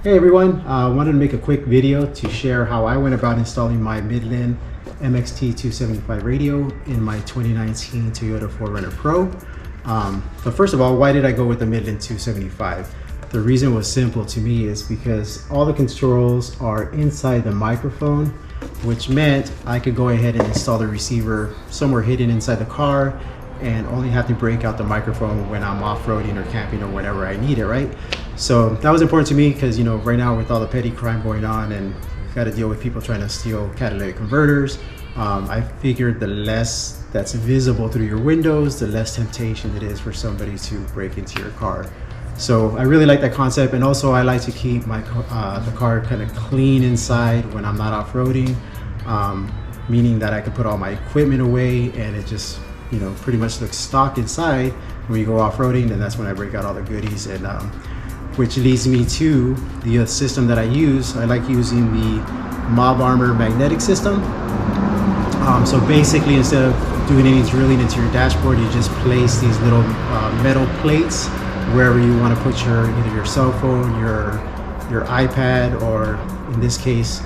Hey everyone, I wanted to make a quick video to share how I went about installing my Midland MXT275 radio in my 2019 Toyota 4Runner Pro. But first of all, why did I go with the Midland 275? The reason was simple to me is because all the controls are inside the microphone, which meant I could go ahead and install the receiver somewhere hidden inside the car and only have to break out the microphone when I'm off-roading or camping or whenever I need it, right? So that was important to me because, you know, right now with all the petty crime going on and got to deal with people trying to steal catalytic converters, I figured the less that's visible through your windows, the less temptation it is for somebody to break into your car. So I really like that concept, and also I like to keep my the car kind of clean inside when I'm not off-roading, meaning that I can put all my equipment away and it just, you know, pretty much looks stock inside. When you go off-roading, then that's when I break out all the goodies, and which leads me to the system that I use. I like using the Mob Armor magnetic system. So basically, instead of doing any drilling into your dashboard, you just place these little metal plates wherever you want to put either your cell phone, your iPad, or in this case,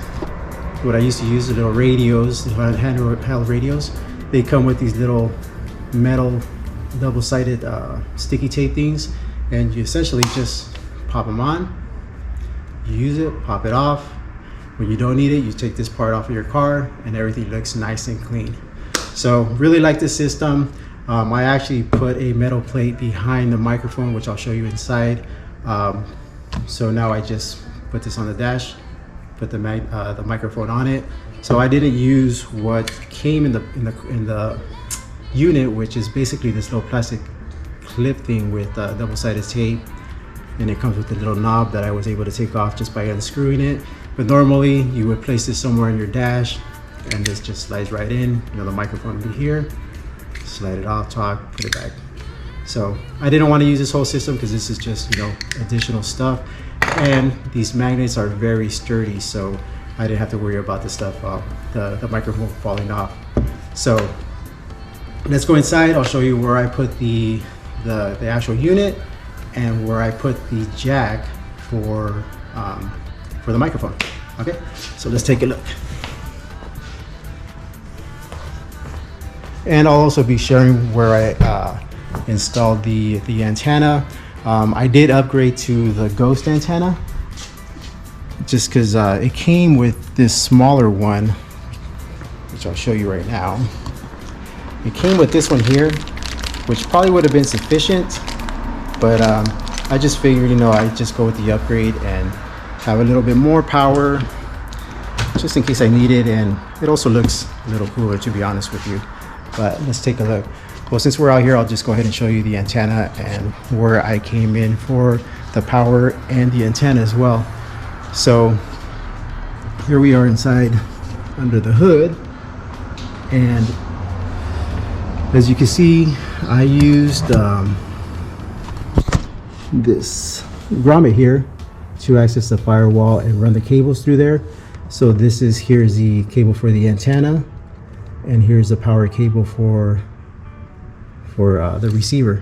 what I used to use, the little radios, the handheld radios. They come with these little metal double-sided sticky tape things, and you essentially just pop them on, you use it, pop it off. When you don't need it, you take this part off of your car and everything looks nice and clean. So really like this system. I actually put a metal plate behind the microphone, which I'll show you inside. So now I just put this on the dash, put the microphone on it. So I didn't use what came in the unit, which is basically this little plastic clip thing with double-sided tape, and it comes with a little knob that I was able to take off just by unscrewing it. But normally you would place this somewhere in your dash and this just slides right in. You know, the microphone will be here, slide it off, talk, put it back. So I didn't want to use this whole system because this is just, you know, additional stuff, and these magnets are very sturdy, so I didn't have to worry about the stuff, the microphone falling off. So let's go inside. I'll show you where I put the actual unit and where I put the jack for the microphone. Okay, so let's take a look. And I'll also be sharing where I installed the antenna. I did upgrade to the Ghost antenna just because it came with this smaller one, which I'll show you right now. It came with this one here, which probably would have been sufficient, but I just figured, you know, I'd just go with the upgrade and have a little bit more power just in case I need it, and it also looks a little cooler, to be honest with you. But let's take a look. Well, since we're out here, I'll just go ahead and show you the antenna and where I came in for the power and the antenna as well. So here we are inside under the hood, and as you can see, I used this grommet here to access the firewall and run the cables through there. So here's the cable for the antenna, and here's the power cable for the receiver.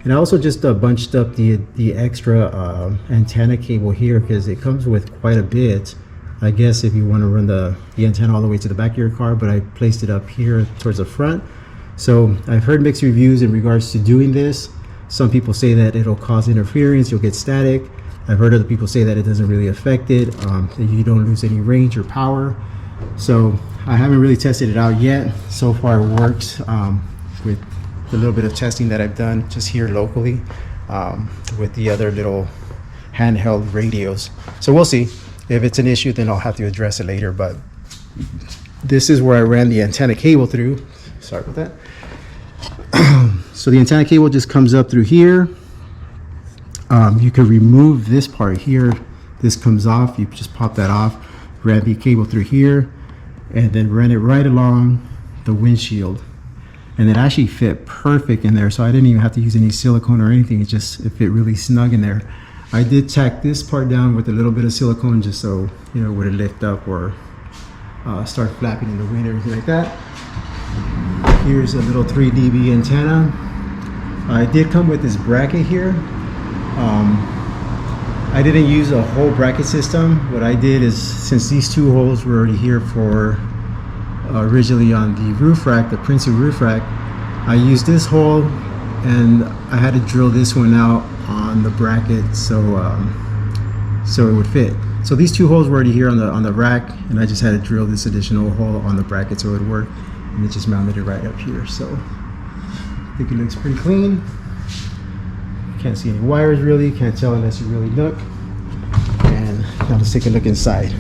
And I also just bunched up the extra antenna cable here because it comes with quite a bit, I guess, if you want to run the antenna all the way to the back of your car, but I placed it up here towards the front. So I've heard mixed reviews in regards to doing this. Some people say that it'll cause interference, you'll get static. I've heard other people say that it doesn't really affect it, that you don't lose any range or power. So I haven't really tested it out yet. So far it works with the little bit of testing that I've done just here locally with the other little handheld radios. So we'll see. If it's an issue, then I'll have to address it later. But this is where I ran the antenna cable through. Sorry about that. So the antenna cable just comes up through here. You can remove this part here. This comes off. You just pop that off. Ran the cable through here, and then ran it right along the windshield. And it actually fit perfect in there, so I didn't even have to use any silicone or anything. It fit really snug in there. I did tack this part down with a little bit of silicone just so, you know, it would lift up or start flapping in the wind or anything like that. Here's a little 3 dB antenna. It did come with this bracket here. I didn't use a whole bracket system. What I did is, since these two holes were already here for originally on the roof rack, the Prince roof rack, I used this hole and I had to drill this one out on the bracket so it would fit. So these two holes were already here on the rack, and I just had to drill this additional hole on the bracket so it would work, and it just mounted it right up here. So I think it looks pretty clean. Can't see any wires really, can't tell unless you really look. And now let's take a look inside.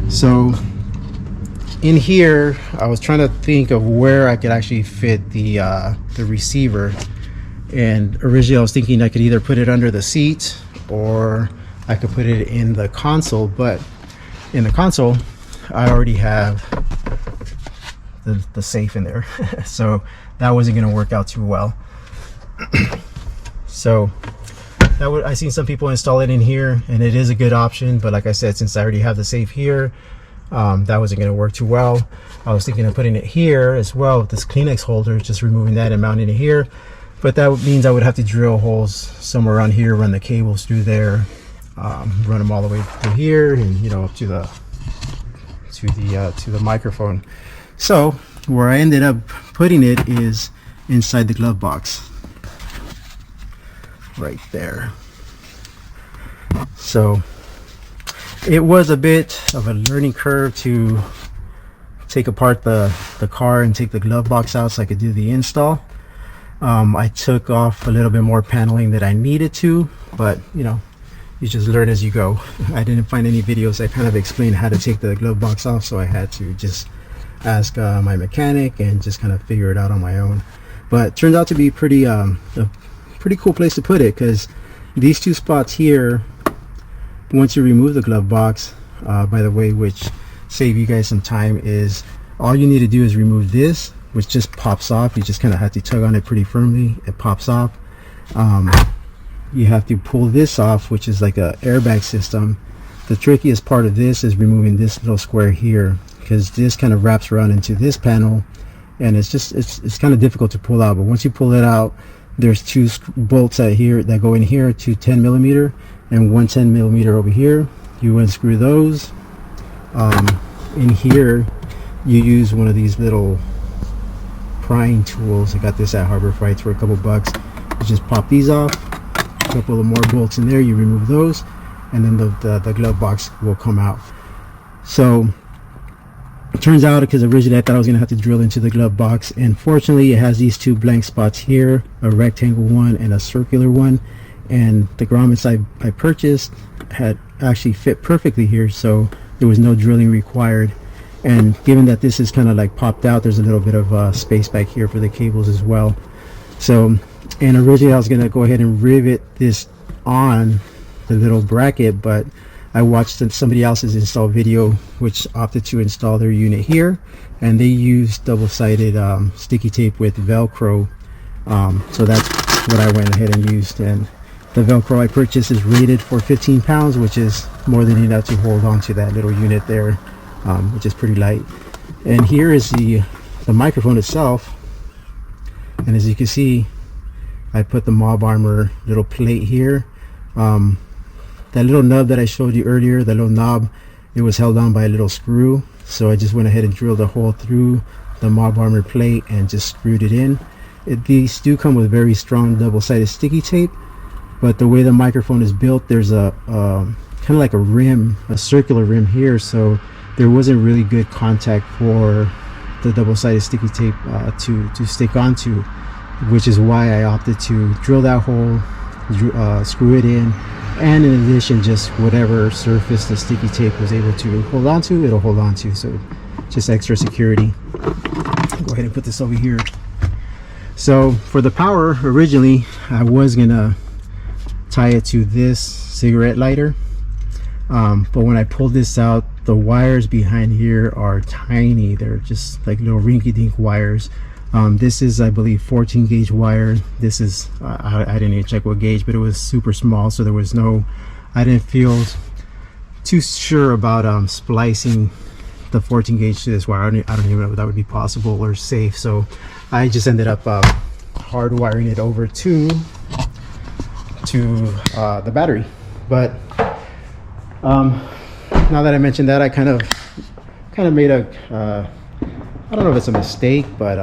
So in here, I was trying to think of where I could actually fit the receiver, and originally I was thinking I could either put it under the seat or I could put it in the console, but in the console I already have the safe in there so that wasn't going to work out too well. So I seen some people install it in here, and it is a good option, but like I said, since I already have the safe here, that wasn't going to work too well. I was thinking of putting it here as well with this Kleenex holder, just removing that and mounting it here, but that means I would have to drill holes somewhere around here, run the cables through there, run them all the way through here, and you know, up to the microphone. So where I ended up putting it is inside the glove box right there. So it was a bit of a learning curve to take apart the car and take the glove box out so I could do the install. I took off a little bit more paneling than I needed to, but you know, you just learn as you go. I didn't find any videos that kind of explained how to take the glove box off, so I had to just ask my mechanic and just kind of figure it out on my own. But it turned out to be pretty a pretty cool place to put it, because these two spots here, once you remove the glove box, by the way, which save you guys some time, is all you need to do is remove this, which just pops off. You just kind of have to tug on it pretty firmly, it pops off. You have to pull this off, which is like a airbag system. The trickiest part of this is removing this little square here, because this kind of wraps around into this panel, and it's kind of difficult to pull out. But once you pull it out, there's two bolts that go in here, two 10mm and one 10mm over here. You unscrew those. In here you use one of these little prying tools. I got this at Harbor Freights for a couple bucks. You just pop these off, a couple of more bolts in there, you remove those, and then the glove box will come out. So it turns out, because originally I thought I was going to have to drill into the glove box, and fortunately it has these two blank spots here, a rectangle one and a circular one, and the grommets I purchased had actually fit perfectly here, so there was no drilling required. And given that this is kind of like popped out, there's a little bit of space back here for the cables as well. So, and originally I was going to go ahead and rivet this on the little bracket, but I watched somebody else's install video which opted to install their unit here, and they used double-sided sticky tape with Velcro. So that's what I went ahead and used, and the Velcro I purchased is rated for 15 pounds, which is more than enough to hold on to that little unit there, which is pretty light. And here is the microphone itself, and as you can see, I put the Mob Armor little plate here. That little nub that I showed you earlier, the little knob, it was held on by a little screw, so I just went ahead and drilled a hole through the Mob Armor plate and just screwed it in. These do come with very strong double-sided sticky tape, but the way the microphone is built, there's a kind of like a rim, a circular rim here, so there wasn't really good contact for the double-sided sticky tape to stick onto, which is why I opted to drill that hole, screw it in, and in addition, just whatever surface the sticky tape was able to hold on to, it'll hold on to, so just extra security. Go ahead and put this over here. So for the power, originally I was gonna tie it to this cigarette lighter, but when I pulled this out, the wires behind here are tiny. They're just like little rinky-dink wires. This is, I believe, 14 gauge wire. This is I didn't even check what gauge, but it was super small, so there was no, I didn't feel too sure about splicing the 14 gauge to this wire. I don't even know if that would be possible or safe, so I just ended up hard wiring it over to the battery. But now that I mentioned that, I kind of made a I don't know if it's a mistake, but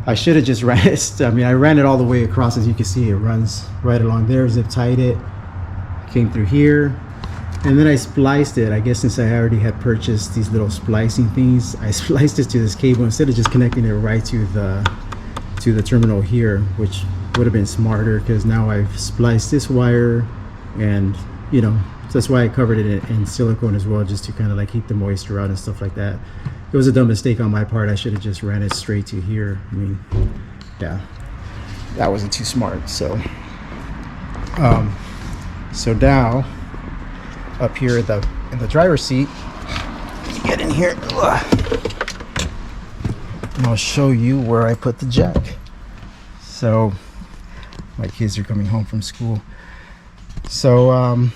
I should have just ran it. I mean, I ran it all the way across. As you can see, it runs right along there. Zip tied it, came through here, and then I spliced it. I guess since I already had purchased these little splicing things, I spliced it to this cable instead of just connecting it right to the terminal here, which would have been smarter, because now I've spliced this wire, and you know, so that's why I covered it in silicone as well, just to kind of like keep the moisture out and stuff like that. It was a dumb mistake on my part. I should have just ran it straight to here. I mean, yeah, that wasn't too smart. So so now up here in the driver's seat, get in here, and I'll show you where I put the jack. So my kids are coming home from school. So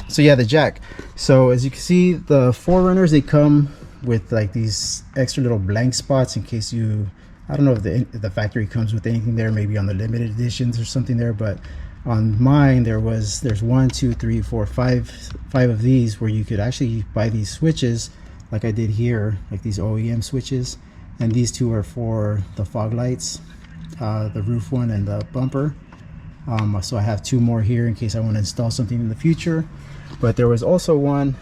so yeah, the jack. So as you can see, the 4Runners, they come with like these extra little blank spots in case you, I don't know if the factory comes with anything there, maybe on the limited editions or something there, but on mine there's 1, 2, 3, 4, 5 of these, where you could actually buy these switches like I did here, like these OEM switches, and these two are for the fog lights, the roof one and the bumper. So I have 2 more here in case I want to install something in the future. But there was also one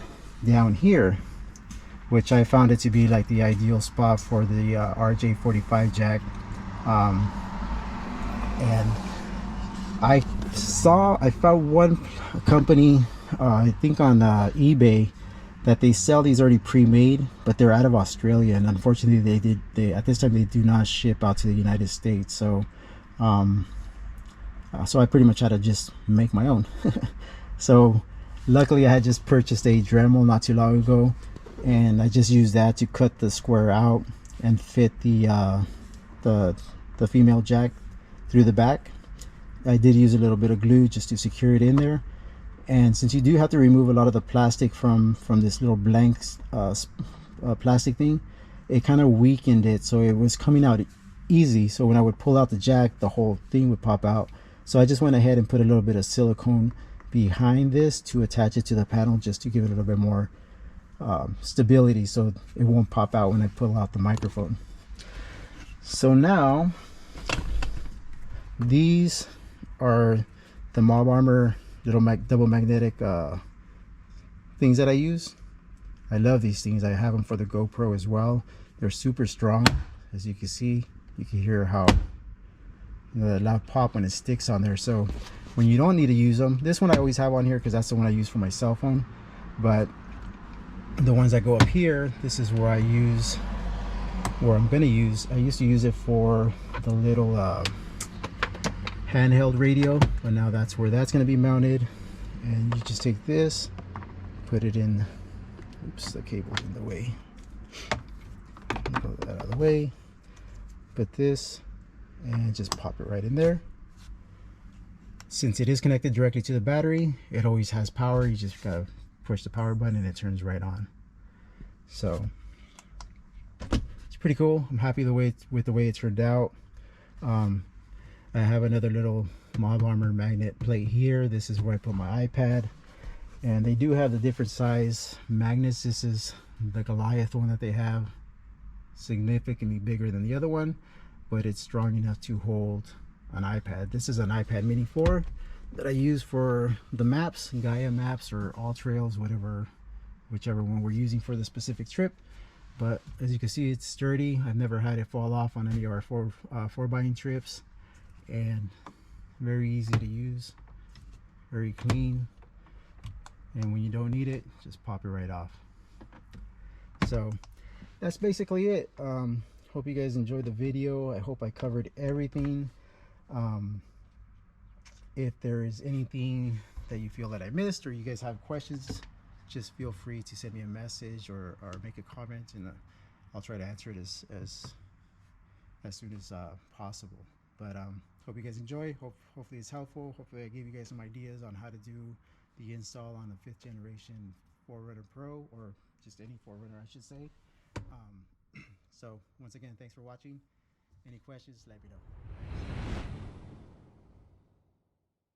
down here, which I found it to be like the ideal spot for the RJ45 jack. And I found one company, I think on eBay, that they sell these already pre-made, but they're out of Australia, and unfortunately they at this time they do not ship out to the United States. So so I pretty much had to just make my own. So luckily I had just purchased a Dremel not too long ago, and I just used that to cut the square out and fit the female jack through the back. I did use a little bit of glue just to secure it in there, and since you do have to remove a lot of the plastic from this little blank plastic thing, it kind of weakened it, so it was coming out easy. So when I would pull out the jack, the whole thing would pop out. So I just went ahead and put a little bit of silicone behind this to attach it to the panel, just to give it a little bit more stability, so it won't pop out when I pull out the microphone. So now these are the Mob Armor little double magnetic things that I use. I love these things. I have them for the GoPro as well. They're super strong. As you can see, you can hear how, you know, that loud pop when it sticks on there. So when you don't need to use them, this one I always have on here because that's the one I use for my cell phone. But the ones that go up here, this is where I'm gonna use. I used to use it for the little handheld radio, but now that's where that's going to be mounted. And you just take this, put it in, oops, the cable's in the way, pull that out of the way, put this and just pop it right in there. Since it is connected directly to the battery, it always has power. You just gotta push the power button and it turns right on. So it's pretty cool. I'm happy with the way it turned out. I have another little Mob Armor magnet plate here. This is where I put my iPad, and they do have the different size magnets. This is the Goliath one that they have, significantly bigger than the other one, but it's strong enough to hold an iPad. This is an iPad mini 4 that I use for the maps, Gaia maps or All Trails, whichever one we're using for the specific trip. But as you can see, it's sturdy. I've never had it fall off on any of our 4x trips, and very easy to use, very clean, and when you don't need it, just pop it right off. So that's basically it. Hope you guys enjoyed the video. I hope I covered everything. If there is anything that you feel that I missed, or you guys have questions, just feel free to send me a message or make a comment, and I'll try to answer it as soon as possible. But hope you guys enjoy. Hopefully it's helpful. Hopefully I gave you guys some ideas on how to do the install on a 5th generation 4Runner Pro, or just any 4Runner I should say. So once again, thanks for watching. Any questions, let me know.